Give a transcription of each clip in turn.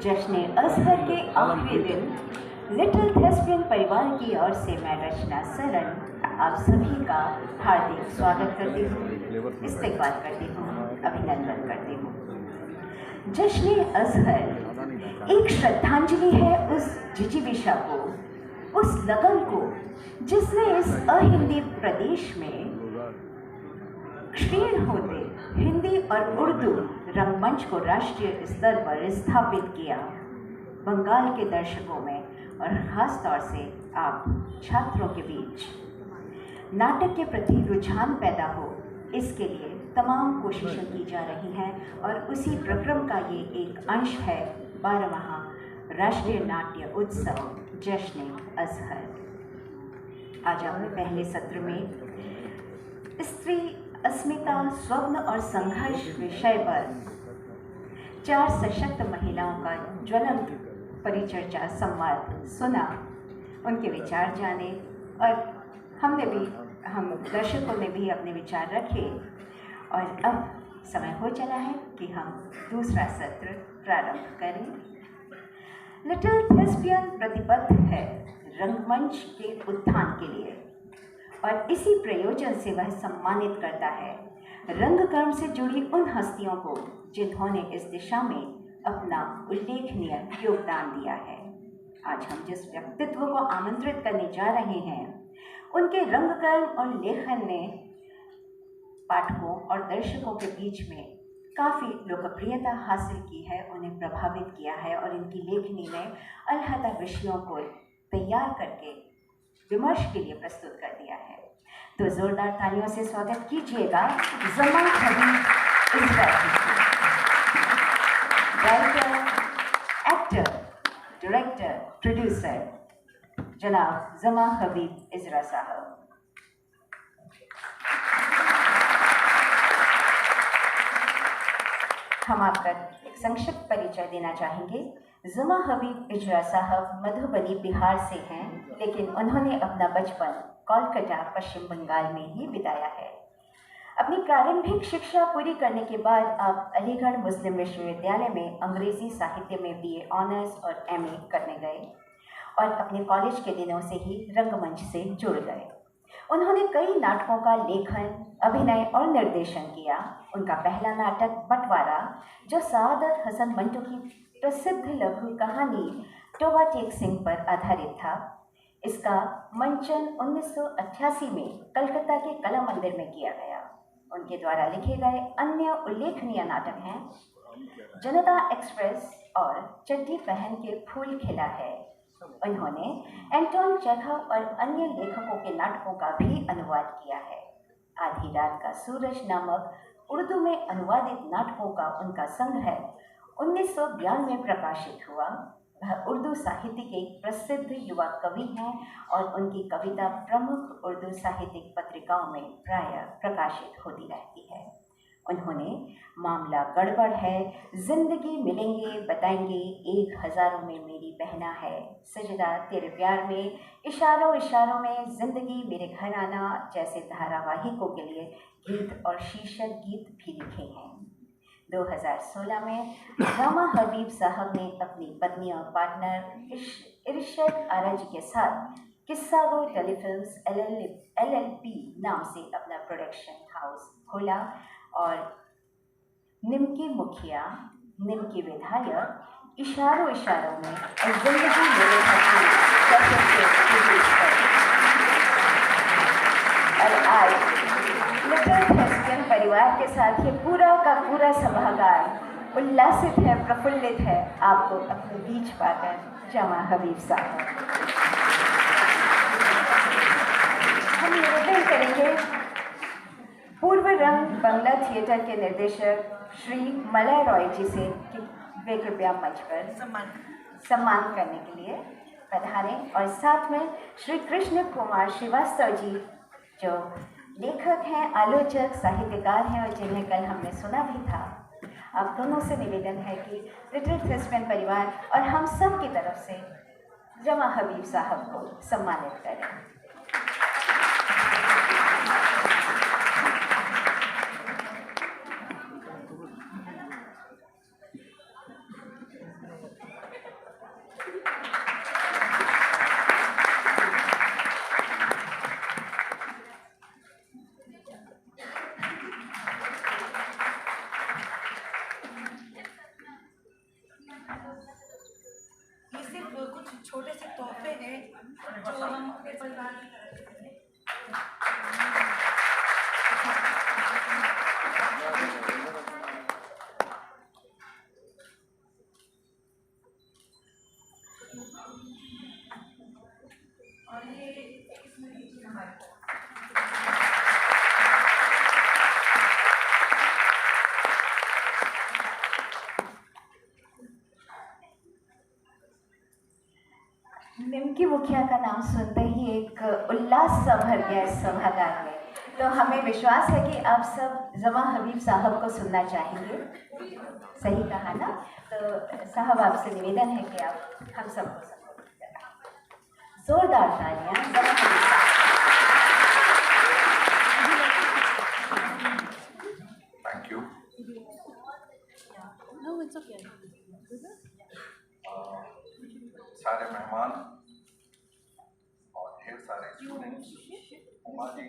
जश्न अजहर के आखिरी दिन लिटिल थेस्पियन परिवार की ओर से मैं रचना सरन आप सभी का हार्दिक स्वागत करती हूँ, इस्तकबाल करती हूँ, अभिनंदन करती हूँ। जश्न अजहर एक श्रद्धांजलि है उस जिजीविषा को, उस लगन को जिसने इस अहिंदी प्रदेश में क्षीण होते हिंदी और उर्दू रंगमंच को राष्ट्रीय स्तर पर स्थापित किया। बंगाल के दर्शकों में और ख़ास तौर से आप छात्रों के बीच नाटक के प्रति रुझान पैदा हो, इसके लिए तमाम कोशिशें की जा रही हैं और उसी प्रक्रम का ये एक अंश है 12वां राष्ट्रीय नाट्य उत्सव जश्न अजहर। आज आपने पहले सत्र में स्त्री अस्मिता, स्वप्न और संघर्ष विषय पर 4 सशक्त महिलाओं का ज्वलंत परिचर्चा संवाद सुना, उनके विचार जाने और हम दर्शकों ने भी अपने विचार रखे। और अब समय हो चला है कि हम दूसरा सत्र प्रारंभ करें। लिटिल थेस्पियन प्रतिबद्ध है रंगमंच के उत्थान के लिए और इसी प्रयोजन से वह सम्मानित करता है रंगकर्म से जुड़ी उन हस्तियों को जिन्होंने इस दिशा में अपना उल्लेखनीय योगदान दिया है। आज हम जिस व्यक्तित्व को आमंत्रित करने जा रहे हैं, उनके रंगकर्म और लेखन ने पाठकों और दर्शकों के बीच में काफ़ी लोकप्रियता हासिल की है, उन्हें प्रभावित किया है और इनकी लेखनी में अलहदा विषयों को तैयार करके विमर्श के लिए प्रस्तुत कर दिया है। तो जोरदार तालियों से स्वागत कीजिएगा ज़मा हबीब इज़रा जी, राइटर, एक्टर, डायरेक्टर, प्रोड्यूसर जनाब ज़मा हबीब इज़रा साहब। हम आपका एक संक्षिप्त परिचय देना चाहेंगे। ज़मा हबीब इज़रा साहब मधुबनी बिहार से हैं, लेकिन उन्होंने अपना बचपन कोलकाता पश्चिम बंगाल में ही बिताया है। अपनी प्रारंभिक शिक्षा पूरी करने के बाद आप अलीगढ़ मुस्लिम विश्वविद्यालय में अंग्रेज़ी साहित्य में BA ऑनर्स और MA करने गए और अपने कॉलेज के दिनों से ही रंगमंच से जुड़ गए। उन्होंने कई नाटकों का लेखन, अभिनय और निर्देशन किया। उनका पहला नाटक बंटवारा, जो सादत हसन मंटो की प्रसिद्ध लघु कहानी टोबा टेक सिंह पर आधारित था, इसका मंचन 1988 में कलकत्ता के कला मंदिर में किया गया। उनके द्वारा लिखे गए अन्य उल्लेखनीय नाटक हैं जनता एक्सप्रेस और चड्डी पहन के फूल खिला है। उन्होंने एंटोन चेखव और अन्य लेखकों के नाटकों का भी अनुवाद किया है। आधी रात का सूरज नामक उर्दू में अनुवादित नाटकों का उनका संग्रह 1992 में प्रकाशित हुआ। वह उर्दू साहित्य के प्रसिद्ध युवा कवि हैं और उनकी कविता प्रमुख उर्दू साहित्यिक पत्रिकाओं में प्रायः प्रकाशित होती रहती है। उन्होंने मामला गड़बड़ है, जिंदगी मिलेंगे बताएंगे, 1000 में मेरी बहना है, सजदा तेरे प्यार में, इशारों इशारों में, जिंदगी मेरे घर आना जैसे धारावाहिकों के लिए गीत और शीर्षक गीत भी लिखे हैं। 2016 में ज़मा हबीब साहब ने अपनी पत्नी और पार्टनर इरशद आरा जी के साथ किस्सा गो टेलीफिल्म्स LLP नाम से अपना प्रोडक्शन हाउस खोला और निमकी मुखिया, निमकी विधायक, इशारों इशारों में और जिंदगी मेरे और आज लिटिल थेस्पियन परिवार के साथ ये पूरा का पूरा सभागार उल्लासित है, प्रफुल्लित है आपको अपने बीच पाकर। ज़मा हबीब साहब, हम निवेदन करेंगे पूर्व रंग बंगला थिएटर के निर्देशक श्री मलय रॉय जी से कि वे कृपया मंच पर सम्मान करने के लिए पधारें और साथ में श्री कृष्ण कुमार श्रीवास्तव जी, जो लेखक हैं, आलोचक, साहित्यकार हैं और जिन्हें कल हमने सुना भी था। आप दोनों से निवेदन है कि लिटिल थेस्पियन परिवार और हम सब की तरफ से ज़मा हबीब साहब को सम्मानित करें। छोटे से तोहफे हैं जो हम अपने परिवार की तरफ से देंगे। और ये इसमें नीचे हमारे निमकी मुखिया का नाम सुनते ही एक उल्लास सा भर गया इस सभागार में। तो हमें विश्वास है कि आप सब जमा हबीब साहब को सुनना चाहेंगे। सही कहा ना? तो साहब आपसे निवेदन है कि आप हम सबको सपोर्ट करें। जोरदार तालियां जमा हबीब साहब। Thank you. सारे मेहमान और ढेर सारे स्टूडेंट्स, उमा जी,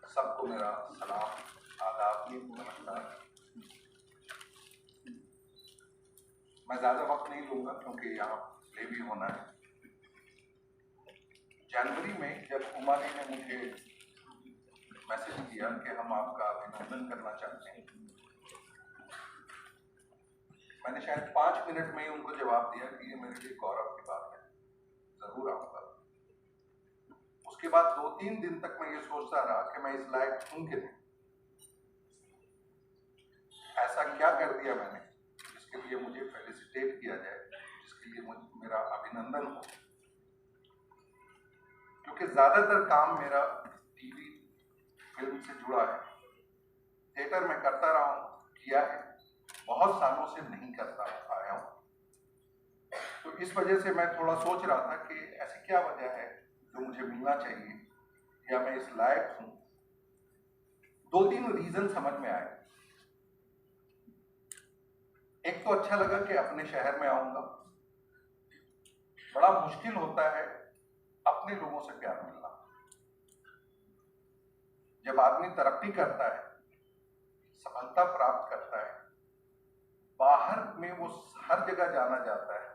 सबको मेरा सलाम, आदाब, नमस्कार। मैं ज़्यादा वक्त नहीं लूँगा क्योंकि यहाँ प्ले भी होना है। जनवरी में जब उमा जी ने मुझे मैसेज किया कि हम आपका अभिनंदन करना चाहते हैं, मैंने शायद 5 मिनट में ही उनको जवाब दिया कि ये मेरे लिए गौरव की बात है, जरूर आऊंगा। उसके बाद 2-3 दिन तक मैं ये सोचता रहा कि मैं इस लायक हूं कि नहीं, ऐसा क्या कर दिया मैंने जिसके लिए मुझे फेलिसिटेट किया जाए, जिसके लिए मेरा अभिनंदन हो। क्योंकि ज्यादातर काम मेरा टीवी फिल्म से जुड़ा है, थिएटर में करता रहा हूं, किया है, बहुत सालों से नहीं करता आया हूं। तो इस वजह से मैं थोड़ा सोच रहा था कि ऐसी क्या वजह है जो मुझे मिलना चाहिए या मैं इस लायक हूं। 2-3 रीजन समझ में आए। एक तो अच्छा लगा कि अपने शहर में आऊंगा। बड़ा मुश्किल होता है अपने लोगों से प्यार मिलना। जब आदमी तरक्की करता है, सफलता प्राप्त करता है, बाहर में वो हर जगह जाना जाता है,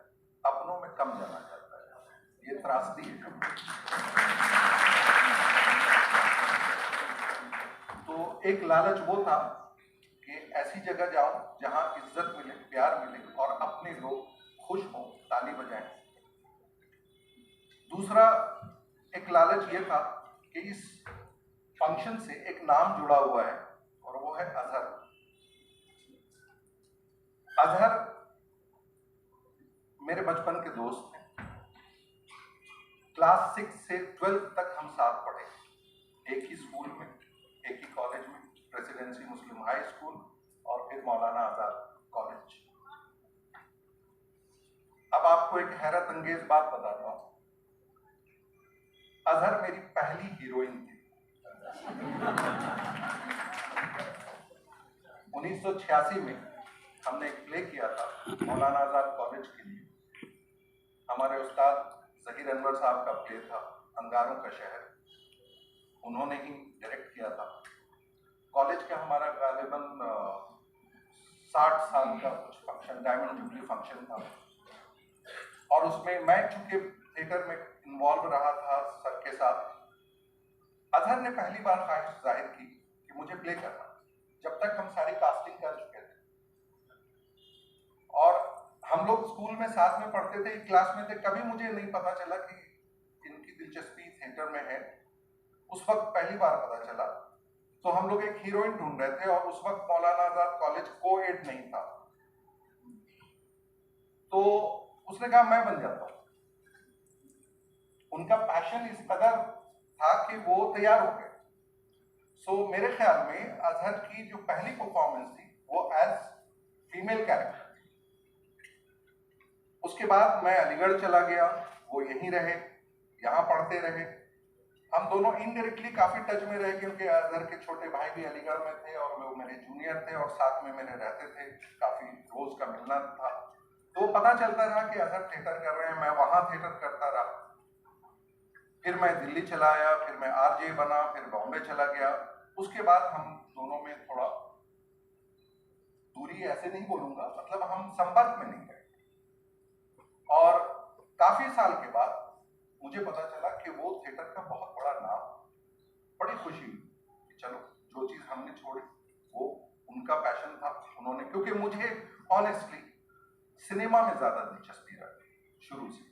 अपनों में कम जाना जाता है। ये त्रासदी है। तो एक लालच वो था कि ऐसी जगह जाऊं जहां इज्जत मिले, प्यार मिले और अपने लोग खुश हों, ताली बजाएं। दूसरा एक लालच ये था कि इस फंक्शन से एक नाम जुड़ा हुआ है और वो है अजहर। अजहर मेरे बचपन के दोस्त हैं। क्लास 6 से 12 तक हम साथ पढ़े, एक ही स्कूल में, एक ही कॉलेज में, प्रेसिडेंसी मुस्लिम हाई स्कूल और फिर मौलाना आजाद कॉलेज। अब आपको एक हैरत अंगेज बात बताता हूं। अजहर मेरी पहली हीरोइन थी। 1986 में हमने एक प्ले किया था मौलाना आजाद कॉलेज के लिए। हमारे उस्ताद ज़हीर अनवर साहब का प्ले था अंगारों का शहर, उन्होंने ही डायरेक्ट किया था। कॉलेज का हमारा गालिबन 60 साल का कुछ फंक्शन, डायमंड जुबली फंक्शन था और उसमें मैं चूंकि थिएटर में इन्वॉल्व रहा था सर के साथ, अजहर ने पहली बार ख्वाहिश जाहिर की कि मुझे प्ले करना। जब तक हम सारी कास्टिंग कर चुके थे और हम लोग स्कूल में साथ में पढ़ते थे, एक क्लास में थे, कभी मुझे नहीं पता चला कि इनकी दिलचस्पी थिएटर में है। उस वक्त पहली बार पता चला। तो हम लोग एक हीरोइन ढूंढ रहे थे और उस वक्त मौलाना आजाद कॉलेज को-एड नहीं था। तो उसने कहा मैं बन जाता हूं। उनका पैशन इस कदर था कि वो तैयार हो गए। सो मेरे ख्याल में अजहर की जो पहली परफॉर्मेंस थी वो एज फीमेल कैरेक्टर थी। उसके बाद मैं अलीगढ़ चला गया, वो यहीं रहे, यहाँ पढ़ते रहे। हम दोनों इनडायरेक्टली काफी टच में रहे क्योंकि अजहर के छोटे भाई भी अलीगढ़ में थे और वो मेरे जूनियर थे और साथ में मेरे रहते थे, काफी रोज का मिलना था। तो पता चलता रहा कि अजहर थिएटर कर रहे हैं, मैं वहां थिएटर करता रहा। फिर मैं दिल्ली चला आया, फिर मैं आरजे बना, फिर बॉम्बे चला गया। उसके बाद हम दोनों में थोड़ा दूरी ऐसी ऐसे नहीं बोलूंगा, मतलब हम संपर्क में नहीं गए। और काफी साल के बाद मुझे पता चला कि वो थिएटर का बहुत बड़ा नाम। बड़ी खुशी हुई कि चलो जो चीज हमने छोड़ी वो उनका पैशन था उन्होंने, क्योंकि मुझे ऑनेस्टली सिनेमा में ज्यादा दिलचस्पी रही शुरू से,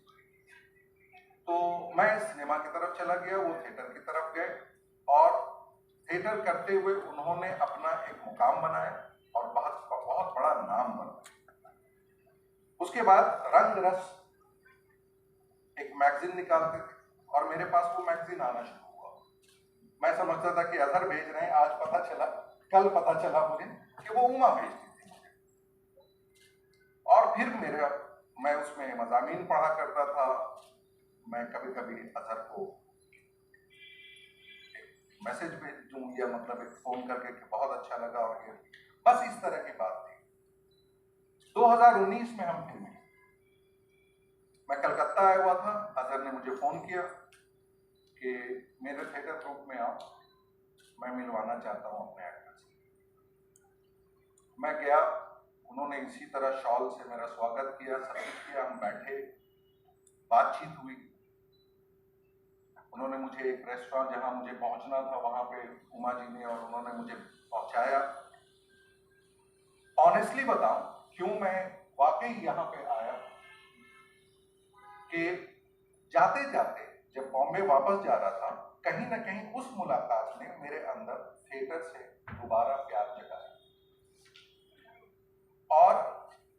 तो मैं सिनेमा की तरफ चला गया, वो थिएटर की तरफ गए और थिएटर करते हुए उन्होंने अपना एक मुकाम बनाया और बहुत बहुत बड़ा नाम बनाया। उसके बाद रंग रस एक मैगजीन निकालते थे और मेरे पास वो मैगजीन आना शुरू हुआ। मैं समझता था कि अजहर भेज रहे हैं, आज पता चला, कल पता चला मुझे कि वो उमा भेजती थी मुझे। और फिर मैं उसमें मज़ामीन पढ़ा करता था। मैं कभी कभी अजहर को मैसेज भेज दूं या मतलब एक फोन करके कि बहुत अच्छा लगा, और ये बस इस तरह की बात थी। 2019 में हम फिर मिले। मैं कलकत्ता आया हुआ था, अजहर ने मुझे फोन किया कि मेरे थिएटर ग्रुप में आओ, मैं मिलवाना चाहता हूं अपने एक्टर से। मैं गया, उन्होंने इसी तरह शॉल से मेरा स्वागत किया, सब कुछ किया, हम बैठे, बातचीत हुई। उन्होंने मुझे एक रेस्टोरेंट जहां मुझे पहुंचना था वहां पे उमा जी ने और उन्होंने मुझे पहुंचाया। ऑनेस्टली बताऊं क्यों मैं वाकई यहाँ पे आया कि जाते जाते जब बॉम्बे वापस जा रहा था, कहीं ना कहीं उस मुलाकात ने मेरे अंदर थिएटर से दोबारा प्यार जगाया। और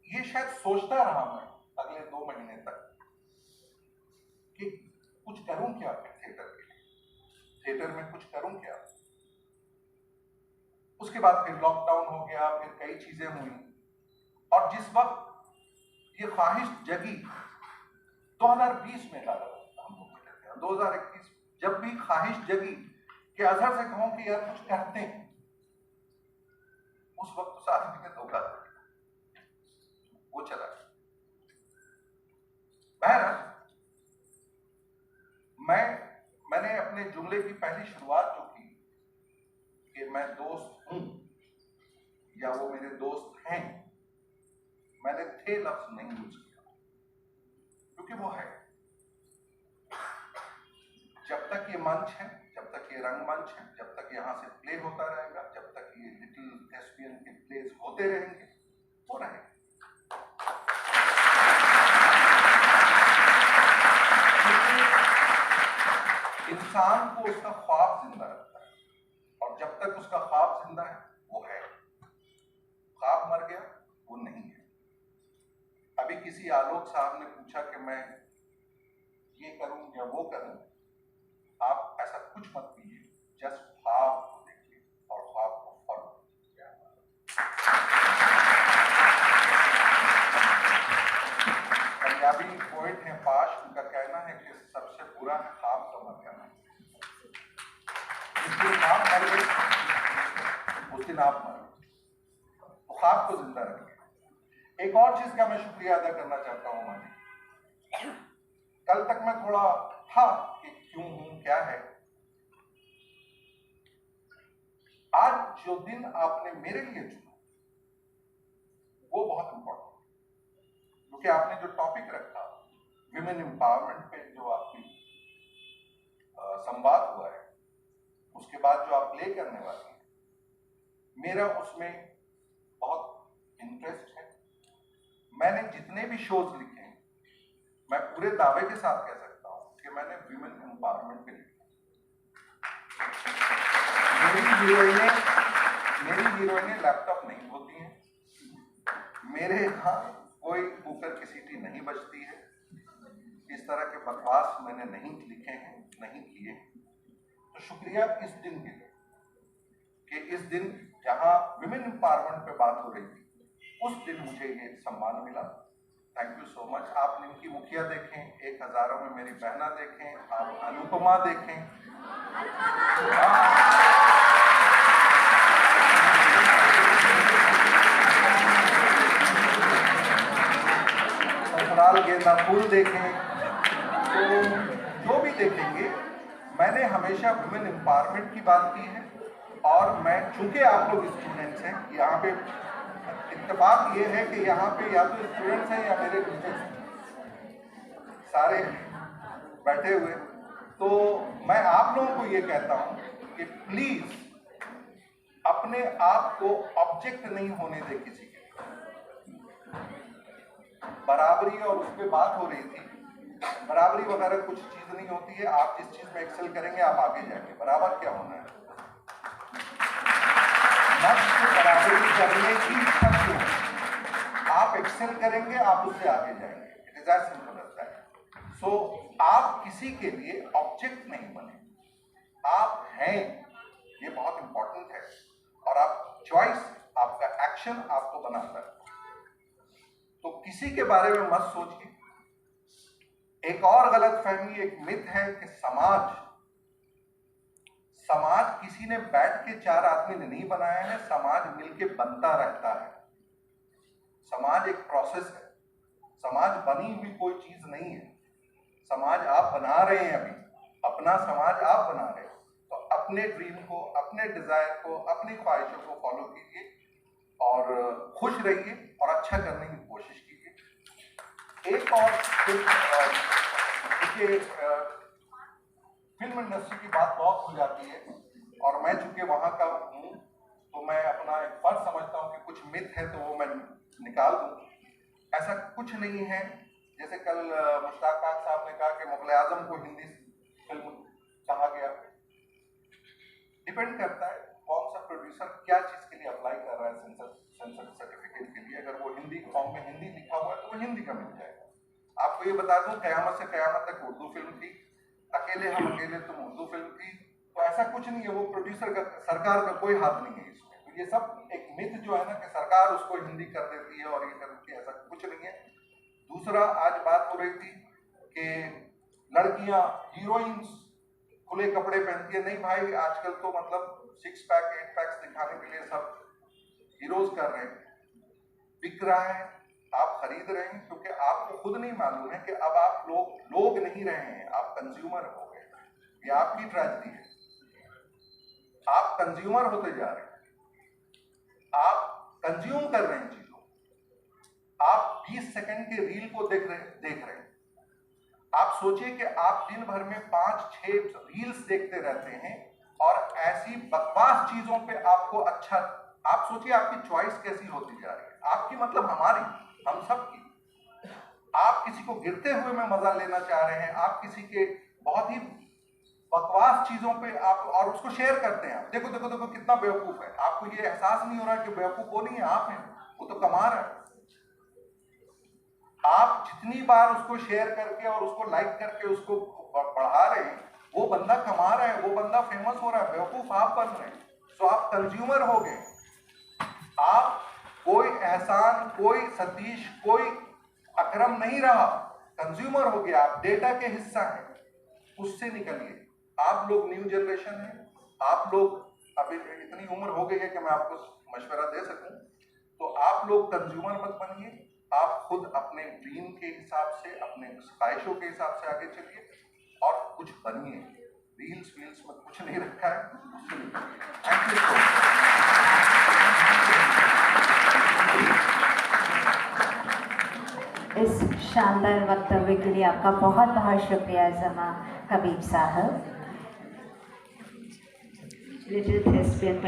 ये शायद सोचता रहा मैं अगले 2 महीने तक कि कुछ करूं क्या थिएटर के लिए, थिएटर में कुछ करूं क्या। उसके बाद फिर लॉकडाउन हो गया, फिर कई चीजें हुई, और जिस वक्त ये ख्वाहिश जगी 2020 में हम लोग कहते हैं 2021, जब भी ख्वाहिश जगी कि अजहर से कहूं कि यार कुछ करते हैं, उस वक्त उस आदमी ने धोखा दिया, वो चला गया। बहरहाल मैंने अपने जुमले की पहली शुरुआत जो की कि मैं दोस्त हूं या वो मेरे दोस्त हैं, मैंने थे लफ्ज नहीं यूज किया, क्योंकि वो है। जब तक ये मंच है, जब तक ये रंगमंच है, जब तक यहां से प्ले होता रहेगा, जब तक ये लिटिल थेस्पियन के प्लेस होते रहेंगे, वो रहेंगे। इंसान को उसका ख्वाब जिंदा रखता है, और जब तक उसका ख्वाब जिंदा है वो है। ख्वाब मर गया वो नहीं है। अभी किसी आलोक साहब ने पूछा कि मैं ये करूं या वो करूं, आप ऐसा कुछ मत कीजिए, जस्ट ख्वाब को देखिए और ख्वाब को फॉलो कीजिए। पंजाबी पोइट हैं पाश, उनका कहना है कि सबसे बुरा है ख्वाब का मर जाना। जिस दिन ख्वाब मर गए उस दिन आप मर गए, तो ख्वाब को जिंदा रखिए। एक और चीज का मैं शुक्रिया अदा करना चाहता हूं मानी। कल तक मैं थोड़ा था कि क्यों हूं, क्या है। आज जो दिन आपने मेरे लिए चुना वो बहुत इंपॉर्टेंट, क्योंकि आपने जो टॉपिक रखा विमेन एम्पावरमेंट पे, जो आपकी संवाद हुआ है, उसके बाद जो आप प्ले करने वाले हैं, मेरा उसमें बहुत इंटरेस्ट है। मैंने जितने भी शोज लिखे हैं, मैं पूरे दावे के साथ कह सकता हूं कि मैंने विमेन एम्पावरमेंट पे लिखा। मेरी हीरोइनें लैपटॉप नहीं होती हैं, मेरे यहाँ कोई कुकर की सीटी नहीं बजती है, इस तरह के बकवास मैंने नहीं लिखे हैं, नहीं किए। तो शुक्रिया इस दिन के लिए कि इस दिन जहां विमेन एम्पावरमेंट पे बात हो रही थी, उस दिन मुझे ये सम्मान मिला। Thank you so much. आप निमकी मुखिया देखें, 1 हज़ारों में मेरी बहना देखें, आप अनुपमा देखें, ससुराल गेंदा फूल देखें, तो जो भी देखेंगे, मैंने हमेशा वुमेन एम्पावरमेंट की बात की है। और मैं, चूंकि आप लोग स्टूडेंट्स हैं, यहाँ पे इत्तेफाक ये है कि यहाँ पे या तो स्टूडेंट्स हैं या मेरे टीचर्स हैं, सारे बैठे हुए। तो मैं आप लोगों को ये कहता हूँ कि प्लीज अपने आप को ऑब्जेक्ट नहीं होने दे किसी के। बराबरी और उस पर बात हो रही थी, बराबरी वगैरह कुछ चीज नहीं होती है। आप जिस चीज में एक्सेल करेंगे आप आगे जाएंगे। बराबर क्या होना है? बराबरी करने की इच्छा क्यों? आप एक्सेल करेंगे, आप उससे आगे जाएंगे। It is as simple as that. So आप किसी के लिए ऑब्जेक्ट नहीं बने, आप हैं, ये बहुत इंपॉर्टेंट है। और आप चॉइस, आपका एक्शन आपको बनाता है। तो किसी के बारे में मत सोचिए। एक और गलतफहमी, एक मिथ है कि समाज किसी ने बैठ के 4 आदमी ने नहीं बनाया है, समाज मिलके बनता रहता है। समाज एक प्रोसेस है, समाज बनी हुई कोई चीज नहीं है। समाज आप बना रहे हैं, अभी अपना समाज आप बना रहे हैं। तो अपने ड्रीम को, अपने डिजायर को, अपनी ख्वाहिशों को फॉलो कीजिए और खुश रहिए और अच्छा करने की कोशिश कीजिए। एक और देखिए, फिल्म इंडस्ट्री की बात बहुत हो जाती है और मैं चूंकि वहां का हूं तो मैं अपना एक फर्ज समझता हूं कि कुछ मिथ है तो वो मैं निकाल दूं। ऐसा कुछ नहीं है। जैसे कल मुश्ताक खान साहब ने कहा कि मुगल आजम को हिंदी फिल्म कहा गया। डिपेंड करता है कौन सा प्रोड्यूसर क्या चीज के लिए अप्लाई कर रहा है सेंसर सर्टिफिकेट के लिए। अगर वो हिंदी फॉर्म में हिंदी लिखा हुआ है तो वो हिंदी का मिल जाएगा। आपको ये बता दूं, कयामत से कयामत तक उर्दू फिल्म थी, अकेले हम अकेले तुम उर्दू फिल्म थी। तो ऐसा कुछ नहीं है, वो प्रोड्यूसर का, सरकार का कोई हाथ नहीं है इसमें। तो ये सब एक मिथ जो है ना कि सरकार उसको हिंदी कर देती है और ये कर देती है, ऐसा कुछ नहीं है। दूसरा, आज बात हो रही थी कि लड़कियां हीरोइंस खुले कपड़े पहनती है। नहीं भाई, आजकल तो मतलब 6 पैक 8 पैक्स दिखाने के लिए सब हीरोज कर रहे हैं। बिक रहा है, आप खरीद रहे हैं, क्योंकि आपको खुद नहीं मालूम है कि अब आप लोग नहीं रहे हैं, आप कंज्यूमर हो गए। ये आपकी ट्रेजेडी है, आप कंज्यूमर होते जा रहे हैं, आप कंज्यूम कर रहे हैं चीजों। आप 20 सेकंड के रील को देख रहे हैं। आप सोचिए कि आप दिन भर में 5-6 रील्स देखते रहते हैं और ऐसी बकवास चीजों पे आपको अच्छा, आप सोचिए आपकी चॉइस कैसी होती जा रही है। आपकी मतलब हमारी, हम सब की। आप किसी को गिरते हुए में मजा लेना चाह रहे हैं, आप किसी के बहुत ही बकवास चीजों पे आप और उसको शेयर करते हैं। देखो देखो देखो कितना बेवकूफ है। आपको ये एहसास नहीं हो रहा कि बेवकूफ वो नहीं है, आप हैं, वो तो कमा रहा है। आप जितनी बार उसको शेयर करके और उसको लाइक करके उसको बढ़ा रहे हैं, वो बंदा कमा रहा है, वो बंदा फेमस हो रहा है, बेवकूफ आप बन रहे हैं। तो आप कंज्यूमर हो गए। आप कोई एहसान, कोई सतीश, कोई अकरम नहीं रहा, कंज्यूमर हो गया। आप डेटा के हिस्सा हैं, उससे निकलिए। आप लोग न्यू जनरेशन है, आप लोग अभी इतनी उम्र हो गई है कि मैं आपको मशवरा दे सकूं। तो आप लोग कंज्यूमर मत बनिए, आप खुद अपने ड्रीम के हिसाब से, अपने ख्वाहिशों के हिसाब से आगे चलिए और कुछ बनिए। रील्स वील्स में कुछ नहीं रखा है, उससे निकलिए। Thank you so much. इस शानदार वक्तव्य के लिए आपका बहुत बहुत शुक्रिया जमा हबीब साहब। लिटिल